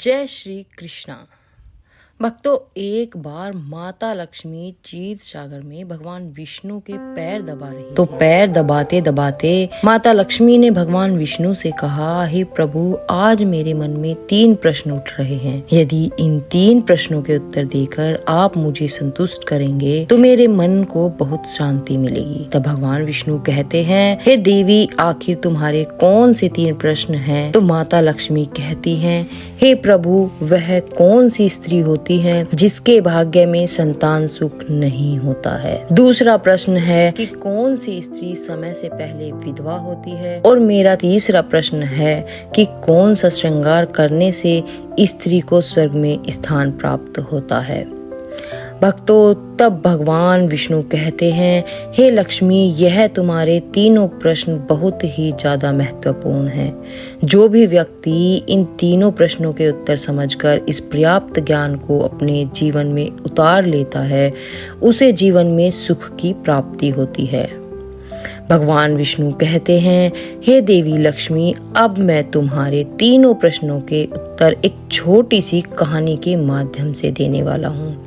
जय श्री कृष्णा। भक्तों, एक बार माता लक्ष्मी क्षीर सागर में भगवान विष्णु के पैर दबा रही तो पैर दबाते दबाते माता लक्ष्मी ने भगवान विष्णु से कहा, हे प्रभु, आज मेरे मन में 3 प्रश्न उठ रहे हैं। यदि इन 3 प्रश्नों के उत्तर देकर आप मुझे संतुष्ट करेंगे तो मेरे मन को बहुत शांति मिलेगी। तब भगवान विष्णु कहते हैं, हे देवी, आखिर तुम्हारे कौन से 3 प्रश्न हैं? तो माता लक्ष्मी कहती हैं, हे प्रभु, वह कौन सी स्त्री होती है जिसके भाग्य में संतान सुख नहीं होता है? दूसरा प्रश्न है कि कौन सी स्त्री समय से पहले विधवा होती है? और मेरा तीसरा प्रश्न है कि कौन सा श्रृंगार करने से स्त्री को स्वर्ग में स्थान प्राप्त होता है? भक्तों, तब भगवान विष्णु कहते हैं, हे लक्ष्मी, यह तुम्हारे तीनों प्रश्न बहुत ही ज्यादा महत्वपूर्ण हैं। जो भी व्यक्ति इन तीनों प्रश्नों के उत्तर समझकर इस पर्याप्त ज्ञान को अपने जीवन में उतार लेता है, उसे जीवन में सुख की प्राप्ति होती है। भगवान विष्णु कहते हैं, हे देवी लक्ष्मी, अब मैं तुम्हारे तीनों प्रश्नों के उत्तर एक छोटी सी कहानी के माध्यम से देने वाला हूँ।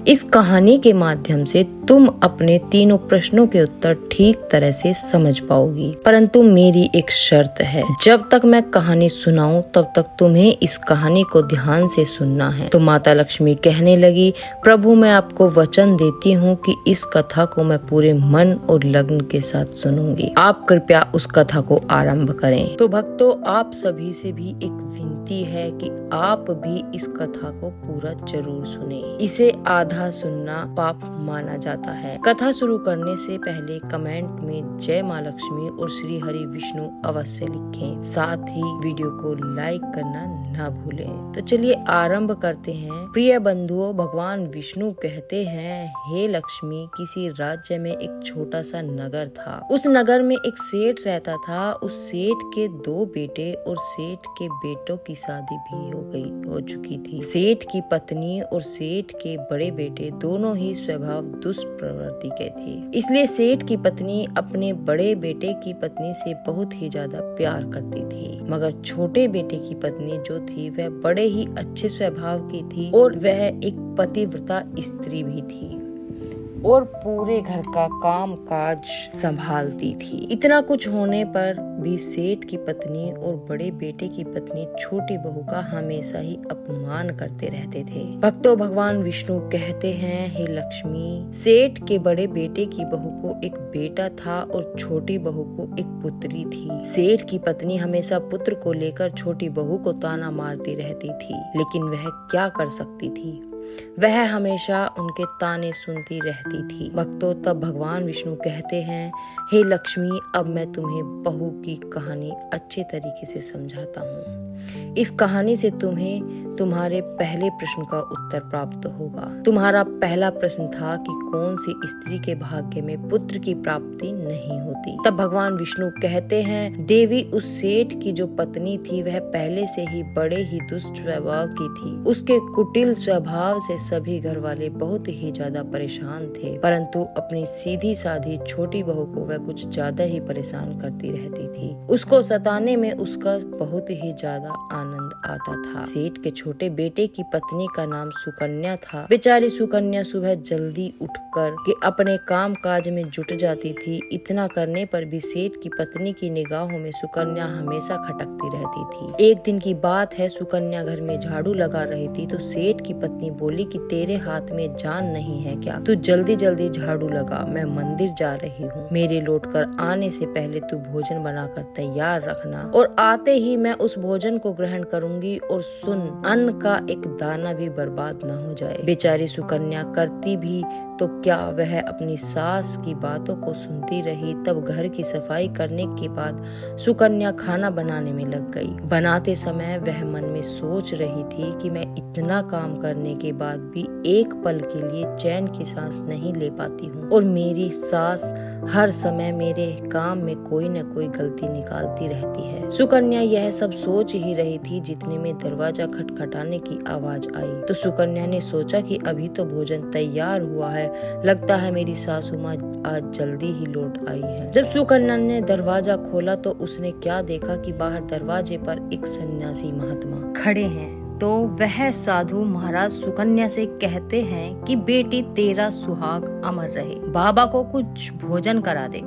इस कहानी के माध्यम से तुम अपने तीनों प्रश्नों के उत्तर ठीक तरह से समझ पाओगी, परंतु मेरी एक शर्त है। जब तक मैं कहानी सुनाऊं तब तक तुम्हें इस कहानी को ध्यान से सुनना है। तो माता लक्ष्मी कहने लगी, प्रभु, मैं आपको वचन देती हूँ कि इस कथा को मैं पूरे मन और लगन के साथ सुनूंगी। आप कृपया उस कथा को आरंभ करें। तो भक्तों, आप सभी से भी एक विनती है कि आप भी इस कथा को पूरा जरूर सुने। इसे आधा सुनना पाप माना जाता है। कथा शुरू करने से पहले कमेंट में जय माँ लक्ष्मी और श्री हरि विष्णु अवश्य लिखें। साथ ही वीडियो को लाइक करना ना भूलें। तो चलिए आरंभ करते हैं। प्रिय बंधुओं, भगवान विष्णु कहते हैं, हे लक्ष्मी, किसी राज्य में एक छोटा सा नगर था। उस नगर में एक सेठ रहता था। उस सेठ के 2 बेटे और सेठ के बेटों की शादी भी हो चुकी थी। सेठ की पत्नी और सेठ के बड़े बेटे दोनों ही स्वभाव दुष्ट प्रवृत्ति के थे। इसलिए सेठ की पत्नी अपने बड़े बेटे की पत्नी से बहुत ही ज्यादा प्यार करती थी, मगर छोटे बेटे की पत्नी जो थी वह बड़े ही अच्छे स्वभाव की थी और वह एक पतिव्रता स्त्री भी थी और पूरे घर का काम काज संभालती थी। इतना कुछ होने पर भी सेठ की पत्नी और बड़े बेटे की पत्नी छोटी बहू का हमेशा ही अपमान करते रहते थे। भक्तों, भगवान विष्णु कहते हैं, हे लक्ष्मी, सेठ के बड़े बेटे की बहू को एक बेटा था और छोटी बहू को एक पुत्री थी। सेठ की पत्नी हमेशा पुत्र को लेकर छोटी बहू को ताना मारती रहती थी, लेकिन वह क्या कर सकती थी? वह हमेशा उनके ताने सुनती रहती थी। भक्तों, तब भगवान विष्णु कहते हैं, हे लक्ष्मी, अब मैं तुम्हें बहू की कहानी अच्छे तरीके से समझाता हूँ। इस कहानी से तुम्हें तुम्हारे पहले प्रश्न का उत्तर प्राप्त होगा। तुम्हारा पहला प्रश्न था कि कौन सी स्त्री के भाग्य में पुत्र की प्राप्ति नहीं होती। तब भगवान विष्णु कहते हैं, देवी, उस सेठ की जो पत्नी थी वह पहले से ही बड़े ही दुष्ट स्वभाव की थी। उसके कुटिल स्वभाव से सभी घर वाले बहुत ही ज्यादा परेशान थे, परंतु अपनी सीधी साधी छोटी बहू को वह कुछ ज्यादा ही परेशान करती रहती थी। उसको सताने में उसका बहुत ही ज्यादा आनंद आता था। सेठ के छोटे बेटे की पत्नी का नाम सुकन्या था। बेचारी सुकन्या सुबह जल्दी उठकर के अपने काम काज में जुट जाती थी। इतना करने पर भी सेठ की पत्नी की निगाहों में सुकन्या हमेशा खटकती रहती थी। एक दिन की बात है, सुकन्या घर में झाड़ू लगा रही थी तो सेठ की पत्नी बोली कि तेरे हाथ में जान नहीं है क्या? तू जल्दी जल्दी झाड़ू लगा, मैं मंदिर जा रही हूँ। मेरे लौटकर आने से पहले तू भोजन बनाकर तैयार रखना और आते ही मैं उस भोजन को ग्रहण करूंगी और सुन, अन्न का एक दाना भी बर्बाद न हो जाए। बेचारी सुकन्या करती भी तो क्या, वह अपनी सास की बातों को सुनती रही। तब घर की सफाई करने के बाद सुकन्या खाना बनाने में लग गई। बनाते समय वह मन में सोच रही थी कि मैं इतना काम करने के बाद भी एक पल के लिए चैन की सांस नहीं ले पाती हूँ और मेरी सास हर समय मेरे काम में कोई न कोई गलती निकालती रहती है। सुकन्या यह सब सोच ही रही थी, जितने में दरवाजा खटखटाने की आवाज आई। तो सुकन्या ने सोचा कि अभी तो भोजन तैयार हुआ है, लगता है मेरी सासू माँ आज जल्दी ही लौट आई है। जब सुकन्या ने दरवाजा खोला तो उसने क्या देखा कि बाहर दरवाजे पर एक सन्यासी महात्मा खड़े हैं। तो वह साधु महाराज सुकन्या से कहते हैं कि बेटी तेरा सुहाग अमर रहे, बाबा को कुछ भोजन करा दे,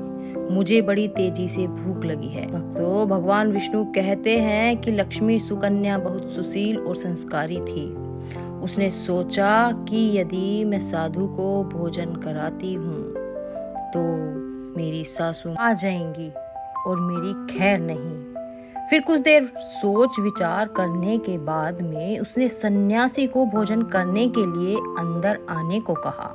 मुझे बड़ी तेजी से भूख लगी है। भक्तों, भगवान विष्णु कहते हैं कि लक्ष्मी सुकन्या बहुत सुशील और संस्कारी थी। उसने सोचा कि यदि मैं साधु को भोजन कराती हूँ तो मेरी सासू आ जाएंगी और मेरी खैर नहीं। फिर कुछ देर सोच विचार करने के बाद में उसने सन्यासी को भोजन करने के लिए अंदर आने को कहा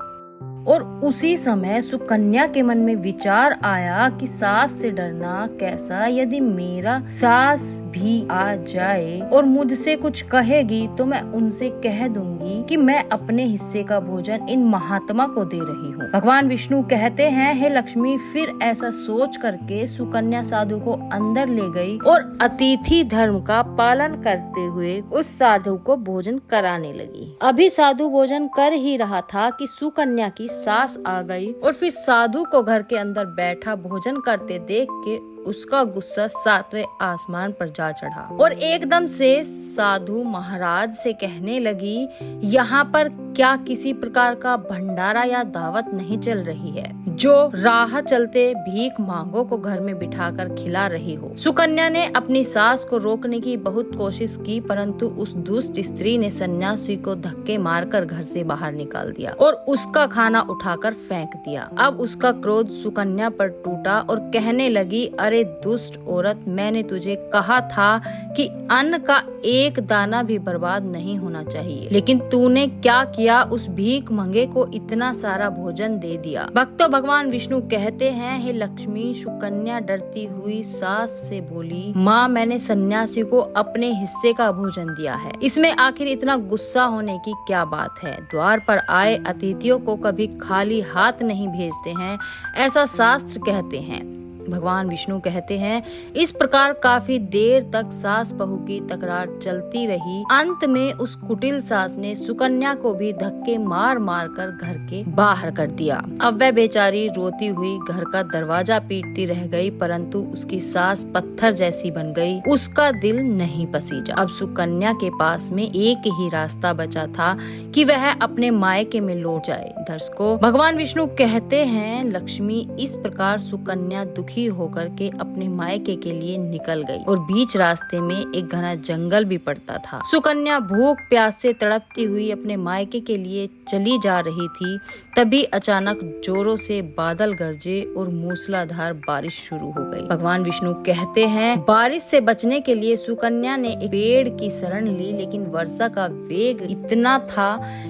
और उसी समय सुकन्या के मन में विचार आया कि सास से डरना कैसा, यदि मेरा सास भी आ जाए और मुझसे कुछ कहेगी तो मैं उनसे कह दूंगी कि मैं अपने हिस्से का भोजन इन महात्मा को दे रही हूँ। भगवान विष्णु कहते हैं, हे लक्ष्मी, फिर ऐसा सोच करके सुकन्या साधु को अंदर ले गई और अतिथि धर्म का पालन करते हुए उस साधु को भोजन कराने लगी। अभी साधु भोजन कर ही रहा था कि सुकन्या की सास आ गई और फिर साधु को घर के अंदर बैठा भोजन करते देख के उसका गुस्सा 7वें आसमान पर जा चढ़ा और एकदम से साधु महाराज से कहने लगी, यहाँ पर क्या किसी प्रकार का भंडारा या दावत नहीं चल रही है जो राह चलते भीख मांगों को घर में बिठाकर खिला रही हो। सुकन्या ने अपनी सास को रोकने की बहुत कोशिश की, परंतु उस दुष्ट स्त्री ने सन्यासी को धक्के मारकर घर से बाहर निकाल दिया और उसका खाना उठाकर फेंक दिया। अब उसका क्रोध सुकन्या पर टूटा और कहने लगी, अरे दुष्ट औरत, मैंने तुझे कहा था कि अन्न का एक दाना भी बर्बाद नहीं होना चाहिए, लेकिन तूने क्या किया, उस भीख मंगे को इतना सारा भोजन दे दिया। भक्तों, भगवान विष्णु कहते हैं, हे लक्ष्मी, सुकन्या डरती हुई सास से बोली, माँ, मैंने सन्यासी को अपने हिस्से का भोजन दिया है, इसमें आखिर इतना गुस्सा होने की क्या बात है। द्वार पर आए अतिथियों को कभी खाली हाथ नहीं भेजते हैं, ऐसा शास्त्र कहते हैं। भगवान विष्णु कहते हैं, इस प्रकार काफी देर तक सास बहू की तकरार चलती रही। अंत में उस कुटिल सास ने सुकन्या को भी धक्के मार मार कर घर के बाहर कर दिया। अब वह बेचारी रोती हुई घर का दरवाजा पीटती रह गई, परंतु उसकी सास पत्थर जैसी बन गई, उसका दिल नहीं पसीजा। अब सुकन्या के पास में एक ही रास्ता बचा था कि वह अपने मायके में लौट जाए। दर्शकों, भगवान विष्णु कहते हैं, लक्ष्मी इस प्रकार सुकन्या दुखी होकर के अपने मायके के लिए निकल गई और बीच रास्ते में एक घना जंगल भी पड़ता था। सुकन्या भूख प्यास से तड़पती हुई अपने मायके के लिए चली जा रही थी, तभी अचानक जोरों से बादल गरजे और मूसलाधार बारिश शुरू हो गई। भगवान विष्णु कहते हैं, बारिश से बचने के लिए सुकन्या ने एक पेड़ की शरण ली, लेकिन वर्षा का वेग इतना था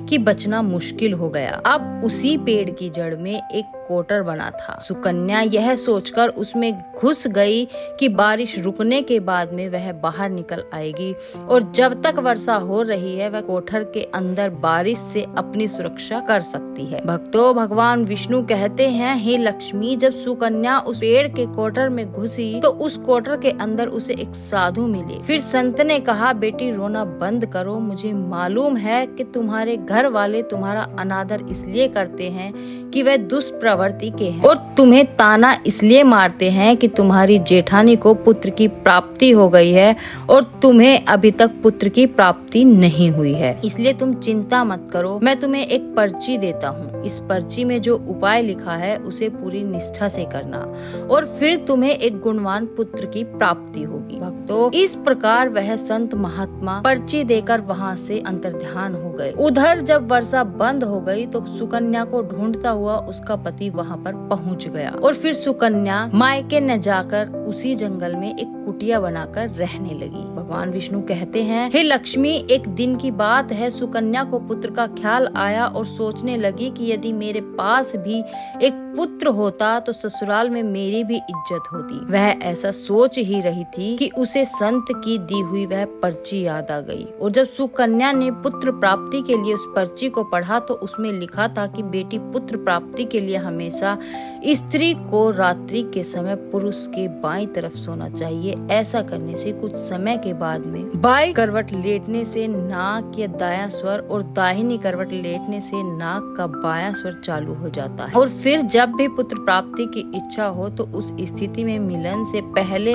कि बचना मुश्किल हो गया। अब उसी पेड़ की जड़ में एक कोटर बना था। सुकन्या यह सोचकर उसमें घुस गई कि बारिश रुकने के बाद में वह बाहर निकल आएगी और जब तक वर्षा हो रही है वह कोठर के अंदर बारिश से अपनी सुरक्षा कर सकती है। भक्तों, भगवान विष्णु कहते हैं, हे लक्ष्मी, जब सुकन्या उस पेड़ के कोठर में घुसी तो उस कोठर के अंदर उसे एक साधु मिले। फिर संत ने कहा, बेटी रोना बंद करो, मुझे मालूम है कि तुम्हारे घर वाले तुम्हारा अनादर इसलिए करते हैं कि वह दुष्प्रवृत्ति के हैं और तुम्हें ताना इसलिए मारते हैं कि तुम्हारी जेठानी को पुत्र की प्राप्ति हो गई है और तुम्हें अभी तक पुत्र की प्राप्ति नहीं हुई है, इसलिए तुम चिंता मत करो। मैं तुम्हें एक पर्ची देता हूँ, इस पर्ची में जो उपाय लिखा है उसे पूरी निष्ठा से करना और फिर तुम्हें एक गुणवान पुत्र की प्राप्ति होगी। भक्तों, इस प्रकार वह संत महात्मा पर्ची देकर वहाँ से अंतर्ध्यान हो गए। उधर जब वर्षा बंद हो गई तो सुकन्या को ढूंढता हुआ उसका पति वहाँ पर पहुँच गया और फिर सुकन्या मायके न जाकर उसी जंगल में एक कुटिया बनाकर रहने लगी। भगवान विष्णु कहते हैं, हे लक्ष्मी, एक दिन की बात है, सुकन्या को पुत्र का ख्याल आया और सोचने लगी कि यदि मेरे पास भी एक पुत्र होता तो ससुराल में मेरी भी इज्जत होती। वह ऐसा सोच ही रही थी कि उसे संत की दी हुई वह पर्ची याद आ गई और जब सुकन्या ने पुत्र प्राप्ति के लिए उस पर्ची को पढ़ा तो उसमें लिखा था कि बेटी, पुत्र प्राप्ति के लिए हमेशा स्त्री को रात्रि के समय पुरुष के बाईं तरफ सोना चाहिए। ऐसा करने से कुछ समय के बाद में बाईं करवट लेटने से नाक या दायां स्वर और दाहिनी करवट लेटने से नाक का बायां स्वर चालू हो जाता है और फिर जब भी पुत्र प्राप्ति की इच्छा हो तो उस स्थिति में मिलन से पहले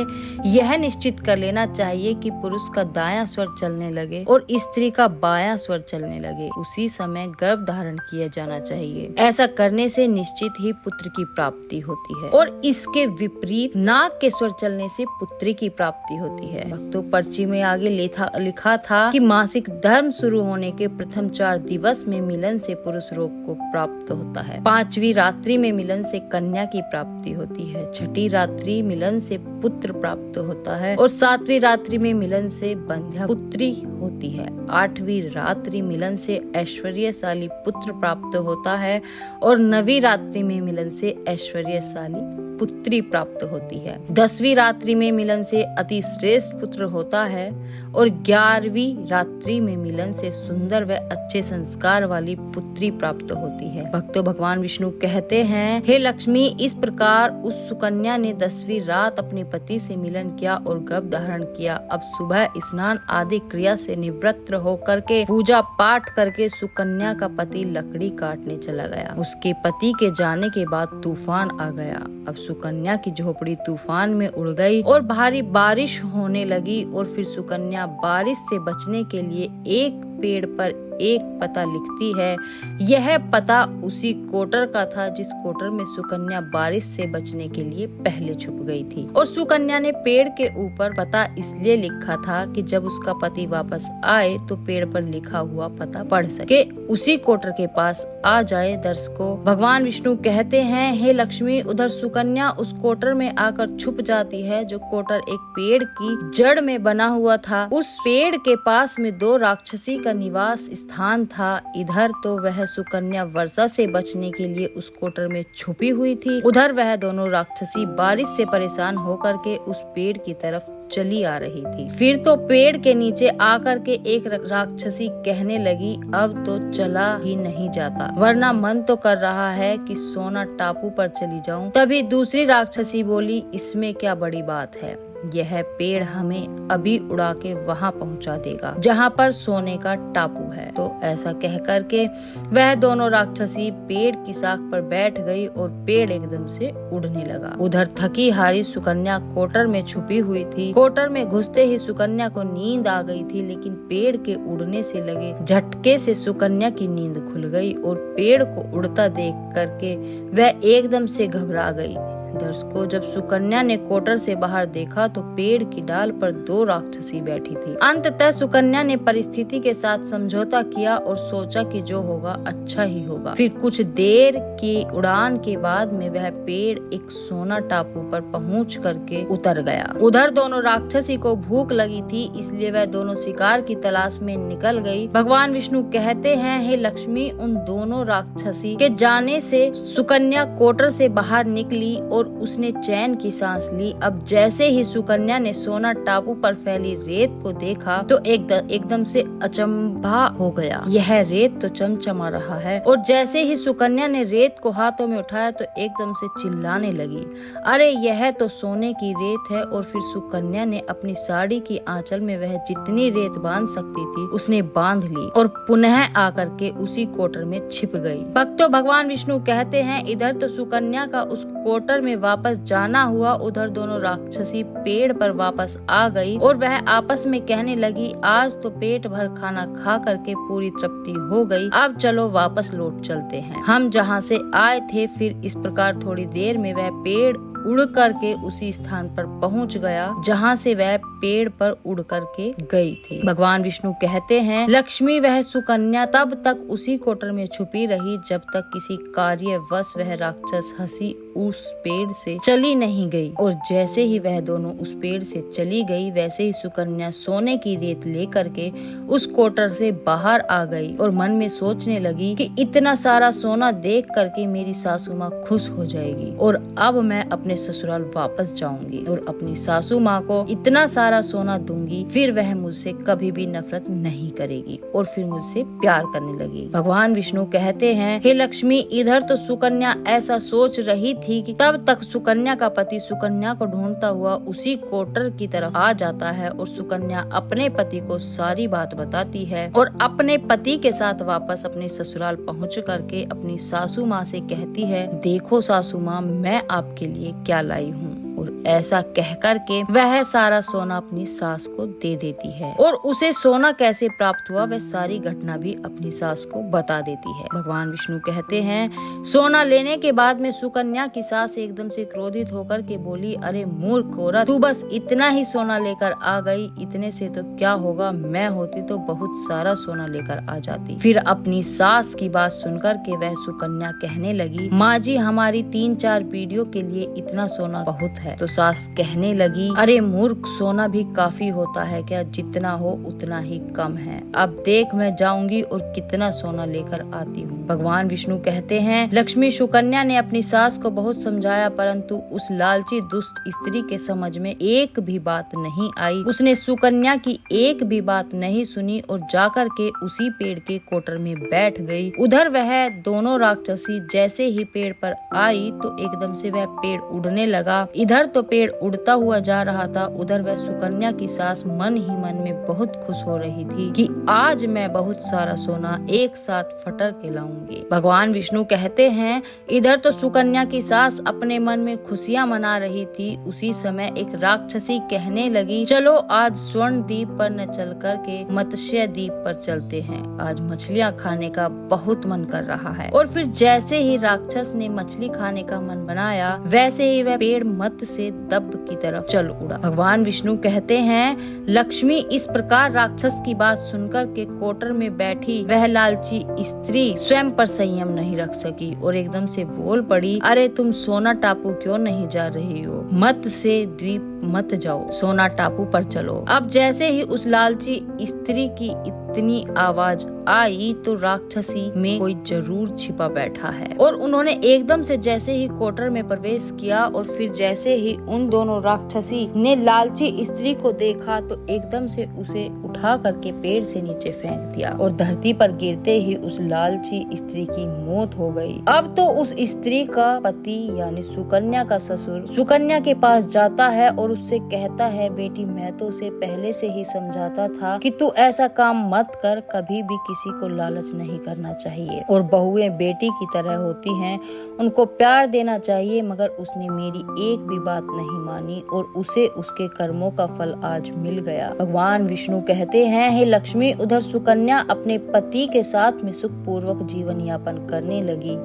यह निश्चित कर लेना चाहिए कि पुरुष का दायां स्वर चलने लगे और स्त्री का बायां स्वर चलने लगे, उसी समय गर्भ धारण किया जाना चाहिए। ऐसा करने से निश्चित ही पुत्र की प्राप्ति होती है और इसके विपरीत नाक के स्वर चलने से पुत्री की प्राप्ति होती है। भक्तों, पर्ची में आगे लिखा था कि मासिक धर्म शुरू होने के प्रथम 4 दिवस में मिलन से पुरुष रोग को प्राप्त होता है। 5वीं रात्रि में मिलन से कन्या की प्राप्ति होती है। 6ठी रात्रि मिलन से पुत्र प्राप्त होता है और 7वीं रात्रि में मिलन से बंध्या पुत्री होती है। 8वीं रात्रि मिलन से ऐश्वर्यशाली पुत्र प्राप्त होता है और 9वीं रात्रि में मिलन से ऐश्वर्यशाली पुत्री प्राप्त होती है। 10वीं रात्रि में मिलन से अति श्रेष्ठ पुत्र होता है और 11वीं रात्रि में मिलन से सुंदर व अच्छे संस्कार वाली पुत्री प्राप्त होती है। भक्तों, भगवान विष्णु कहते हैं, हे लक्ष्मी, इस प्रकार उस सुकन्या ने 10वीं रात अपने पति से मिलन किया और गर्भ धारण किया। अब सुबह स्नान आदि क्रिया से निवृत्त होकर के पूजा पाठ करके सुकन्या का पति लकड़ी काटने चला गया। उसके पति के जाने के बाद तूफान आ गया। अब सुकन्या की झोपड़ी तूफान में उड़ गई और भारी बारिश होने लगी और फिर सुकन्या बारिश से बचने के लिए एक पेड़ पर एक पता लिखती है। यह पता उसी कोटर का था जिस कोटर में सुकन्या बारिश से बचने के लिए पहले छुप गई थी। और सुकन्या ने पेड़ के ऊपर पता इसलिए लिखा था कि जब उसका पति वापस आए तो पेड़ पर लिखा हुआ पता पढ़ सके, उसी कोटर के पास आ जाए। दर्शकों, भगवान विष्णु कहते हैं, हे लक्ष्मी, उधर सुकन्या उस कोटर में आकर छुप जाती है जो कोटर एक पेड़ की जड़ में बना हुआ था। उस पेड़ के पास में 2 राक्षसी का निवास स्थान था। इधर तो वह सुकन्या वर्षा से बचने के लिए उस कोटर में छुपी हुई थी, उधर वह दोनों राक्षसी बारिश से परेशान होकर के उस पेड़ की तरफ चली आ रही थी। फिर तो पेड़ के नीचे आकर के एक राक्षसी कहने लगी, अब तो चला ही नहीं जाता, वरना मन तो कर रहा है कि सोना टापू पर चली जाऊं। तभी दूसरी राक्षसी बोली, इसमें क्या बड़ी बात है, यह पेड़ हमें अभी उड़ा के वहाँ पहुँचा देगा जहाँ पर सोने का टापू है। तो ऐसा कह करके वह दोनों राक्षसी पेड़ की शाख पर बैठ गई और पेड़ एकदम से उड़ने लगा। उधर थकी हारी सुकन्या कोटर में छुपी हुई थी। कोटर में घुसते ही सुकन्या को नींद आ गई थी, लेकिन पेड़ के उड़ने से लगे झटके से सुकन्या की नींद खुल गई और पेड़ को उड़ता देख करके वह एकदम से घबरा गई। दर्शकों, जब सुकन्या ने कोटर से बाहर देखा तो पेड़ की डाल पर 2 राक्षसी बैठी थी। अंततः सुकन्या ने परिस्थिति के साथ समझौता किया और सोचा कि जो होगा अच्छा ही होगा। फिर कुछ देर की उड़ान के बाद में वह पेड़ एक सोना टापू पर पहुंच करके उतर गया। उधर दोनों राक्षसी को भूख लगी थी, इसलिए वह दोनों शिकार की तलाश में निकल गई। भगवान विष्णु कहते हैं, हे लक्ष्मी, उन दोनों राक्षसी के जाने से सुकन्या कोटर से बाहर निकली और उसने चैन की सांस ली। अब जैसे ही सुकन्या ने सोना टापू पर फैली रेत को देखा तो एकदम से अचंभा हो गया। यह रेत तो चमचमा रहा है। और जैसे ही सुकन्या ने रेत को हाथों में उठाया तो एकदम से चिल्लाने लगी, अरे यह तो सोने की रेत है। और फिर सुकन्या ने अपनी साड़ी की आंचल में वह जितनी रेत बांध सकती थी उसने बांध ली और पुनः आकर के उसी कोटर में छिप गई। भक्तों, भगवान विष्णु कहते हैं, इधर तो सुकन्या का उस कोटर में वापस जाना हुआ, उधर दोनों राक्षसी पेड़ पर वापस आ गई और वह आपस में कहने लगी, आज तो पेट भर खाना खा करके पूरी तृप्ति हो गई, अब चलो वापस लौट चलते हैं हम जहाँ से आए थे। फिर इस प्रकार थोड़ी देर में वह पेड़ उड़ करके उसी स्थान पर पहुंच गया जहां से वह पेड़ पर उड़ करके गई थी। भगवान विष्णु कहते हैं, लक्ष्मी, वह सुकन्या तब तक उसी कोटर में छुपी रही जब तक किसी कार्यवश वह राक्षस हंसी उस पेड़ से चली नहीं गई। और जैसे ही वह दोनों उस पेड़ से चली गई वैसे ही सुकन्या सोने की रेत लेकर के उस कोटर से बाहर आ गई और मन में सोचने लगी कि इतना सारा सोना देख करके मेरी सासू माँ खुश हो जाएगी और अब मैं अपने ससुराल वापस जाऊंगी और अपनी सासू माँ को इतना सारा सोना दूंगी, फिर वह मुझसे कभी भी नफरत नहीं करेगी और फिर मुझसे प्यार करने लगी। भगवान विष्णु कहते हैं, हे लक्ष्मी, इधर तो सुकन्या ऐसा सोच रही थी कि तब तक सुकन्या का पति सुकन्या को ढूंढता हुआ उसी कोटर की तरफ आ जाता है और सुकन्या अपने पति को सारी बात बताती है और अपने पति के साथ वापस अपने ससुराल पहुंच करके अपनी सासू माँ से कहती है, देखो सासू माँ, मैं आपके लिए क्या लाई हूँ। और ऐसा कह करके वह सारा सोना अपनी सास को दे देती है और उसे सोना कैसे प्राप्त हुआ वह सारी घटना भी अपनी सास को बता देती है। भगवान विष्णु कहते हैं, सोना लेने के बाद में सुकन्या की सास एकदम से क्रोधित होकर के बोली, अरे मूर्ख औरत, तू बस इतना ही सोना लेकर आ गई, इतने से तो क्या होगा, मैं होती तो बहुत सारा सोना लेकर आ जाती। फिर अपनी सास की बात सुनकर के वह सुकन्या कहने लगी, माँ जी, हमारी 3-4 पीढ़ियों के लिए इतना सोना बहुत है। तो सास कहने लगी, अरे मूर्ख, सोना भी काफी होता है क्या, जितना हो उतना ही कम है। अब देख, मैं जाऊंगी और कितना सोना लेकर आती हूँ। भगवान विष्णु कहते हैं, लक्ष्मी सुकन्या ने अपनी सास को बहुत समझाया, परंतु उस लालची दुष्ट स्त्री के समझ में एक भी बात नहीं आई। उसने सुकन्या की एक भी बात नहीं सुनी और जाकर के उसी पेड़ के कोटर में बैठ गई। उधर वह दोनों राक्षसी जैसे ही पेड़ पर आई तो एकदम से वह पेड़ उड़ने लगा। इधर तो पेड़ उड़ता हुआ जा रहा था, उधर वह सुकन्या की सास मन ही मन में बहुत खुश हो रही थी कि आज मैं बहुत सारा सोना एक साथ फटर के लाऊंगी। भगवान विष्णु कहते हैं, इधर तो सुकन्या की सास अपने मन में खुशियां मना रही थी। उसी समय एक राक्षसी कहने लगी, चलो आज स्वर्ण द्वीप पर न चल कर के मत्स्य द्वीप पर चलते हैं, आज मछलियां खाने का बहुत मन कर रहा है। और फिर जैसे ही राक्षस ने मछली खाने का मन बनाया, वैसे ही वह पेड़ मत से दब की तरफ चल उड़ा। भगवान विष्णु कहते हैं, लक्ष्मी इस प्रकार राक्षस की बात सुनकर के कोटर में बैठी वह लालची स्त्री स्वयं पर संयम नहीं रख सकी और एकदम से बोल पड़ी, अरे तुम सोना टापू क्यों नहीं जा रही हो, मत से द्वीप मत जाओ, सोना टापू पर चलो। अब जैसे ही उस लालची स्त्री की इतनी आवाज आई तो राक्षसी में कोई जरूर छिपा बैठा है और उन्होंने एकदम से जैसे ही कोटर में प्रवेश किया और फिर जैसे ही उन दोनों राक्षसी ने लालची स्त्री को देखा तो एकदम से उसे उठा करके पेड़ से नीचे फेंक दिया और धरती पर गिरते ही उस लालची स्त्री की मौत हो गई। अब तो उस स्त्री का पति यानी सुकन्या का ससुर सुकन्या के पास जाता है और उससे कहता है, बेटी, मैं तो उसे पहले से ही समझाता था कि तू ऐसा काम मत कर, कभी भी किसी को लालच नहीं करना चाहिए और बहुएं बेटी की तरह होती हैं, उनको प्यार देना चाहिए, मगर उसने मेरी एक भी बात नहीं मानी और उसे उसके कर्मों का फल आज मिल गया। भगवान विष्णु कहते हैं, हे लक्ष्मी, उधर सुकन्या अपने पति के साथ में सुखपूर्वक जीवन यापन करने लगी।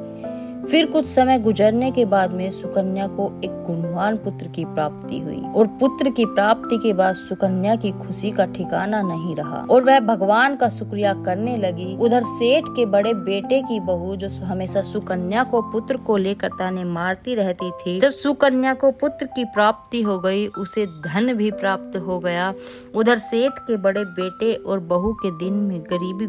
फिर कुछ समय गुजरने के बाद में सुकन्या को एक गुणवान पुत्र की प्राप्ति हुई और पुत्र की प्राप्ति के बाद सुकन्या की खुशी का ठिकाना नहीं रहा और वह भगवान का शुक्रिया करने लगी। उधर सेठ के बड़े बेटे की बहू जो हमेशा सुकन्या को पुत्र को लेकर ताने मारती रहती थी, जब सुकन्या को पुत्र की प्राप्ति हो गई, उसे धन भी प्राप्त हो गया। उधर सेठ के बड़े बेटे और बहू के दिन में गरीबी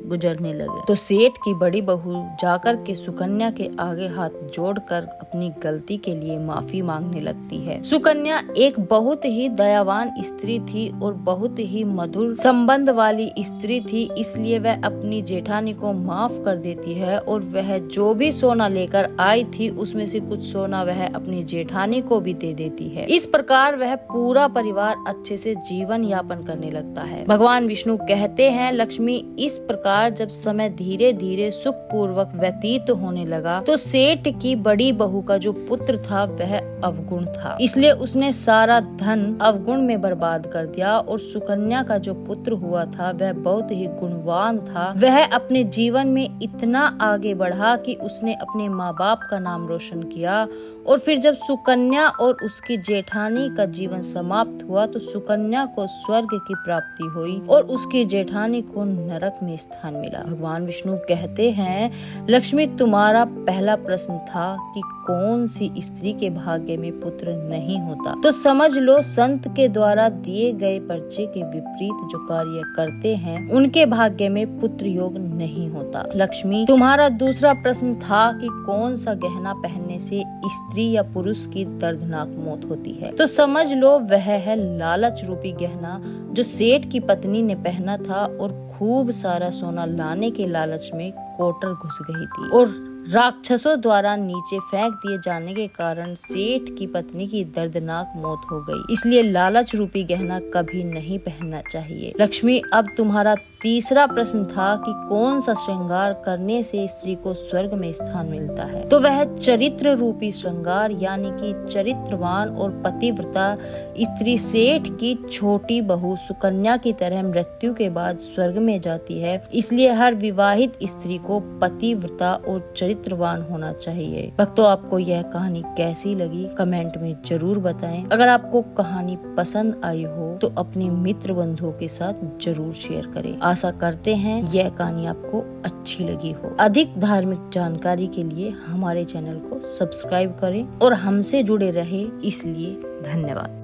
गुजरने लगे तो सेठ की बड़ी बहू जाकर के सुकन्या के आगे हाथ जोड़कर अपनी गलती के लिए माफी मांगने लगती है। सुकन्या एक बहुत ही दयावान स्त्री थी और बहुत ही मधुर संबंध वाली स्त्री थी, इसलिए वह अपनी जेठानी को माफ कर देती है और वह जो भी सोना लेकर आई थी उसमें से कुछ सोना वह अपनी जेठानी को भी दे देती है। इस प्रकार वह पूरा परिवार अच्छे से जीवन यापन करने लगता है। भगवान विष्णु कहते हैं, लक्ष्मी, इस प्रकार जब समय धीरे धीरे सुख पूर्वक व्यतीत होने लगा तो सेठ की बड़ी बहू का जो पुत्र था वह अवगुण था, इसलिए उसने सारा धन अवगुण में बर्बाद कर दिया और सुकन्या का जो पुत्र हुआ था वह बहुत ही गुणवान था। वह अपने जीवन में इतना आगे बढ़ा कि उसने अपने माँ बाप का नाम रोशन किया और फिर जब सुकन्या और उसकी जेठानी का जीवन समाप्त हुआ तो सुकन्या को स्वर्ग की प्राप्ति हुई और उसकी जेठानी को नरक में स्थान मिला। भगवान विष्णु कहते हैं, लक्ष्मी, तुम्हारा पहला प्रश्न था कि कौन सी स्त्री के भाग्य में पुत्र नहीं होता, तो समझ लो संत के द्वारा दिए गए पर्चे के विपरीत जो कार्य करते हैं उनके भाग्य में पुत्र योग नहीं होता। लक्ष्मी, तुम्हारा दूसरा प्रश्न था कि कौन सा गहना पहनने से स्त्री या पुरुष की दर्दनाक मौत होती है, तो समझ लो वह है लालच रूपी गहना जो सेठ की पत्नी ने पहना था और खूब सारा सोना लाने के लालच में कोटर घुस गई थी और राक्षसों द्वारा नीचे फेंक दिए जाने के कारण सेठ की पत्नी की दर्दनाक मौत हो गई। इसलिए लालच रूपी गहना कभी नहीं पहनना चाहिए। लक्ष्मी, अब तुम्हारा तीसरा प्रश्न था कि कौन सा श्रृंगार करने से स्त्री को स्वर्ग में स्थान मिलता है। तो वह चरित्र रूपी श्रृंगार यानी कि चरित्रवान और पतिव्रता स्त्री सेठ की छोटी बहू सुकन्या की तरह मृत्यु के बाद स्वर्ग में जाती है। इसलिए हर विवाहित स्त्री को पतिव्रता और चरित्रवान होना चाहिए। भक्तों, आपको यह कहानी कैसी लगी कमेंट में जरूर बताएं। अगर आपको कहानी पसंद आई हो तो अपने मित्र बंधुओं के साथ जरूर शेयर करें। आशा करते हैं यह कहानी आपको अच्छी लगी हो। अधिक धार्मिक जानकारी के लिए हमारे चैनल को सब्सक्राइब करें और हमसे जुड़े रहे, इसलिए धन्यवाद।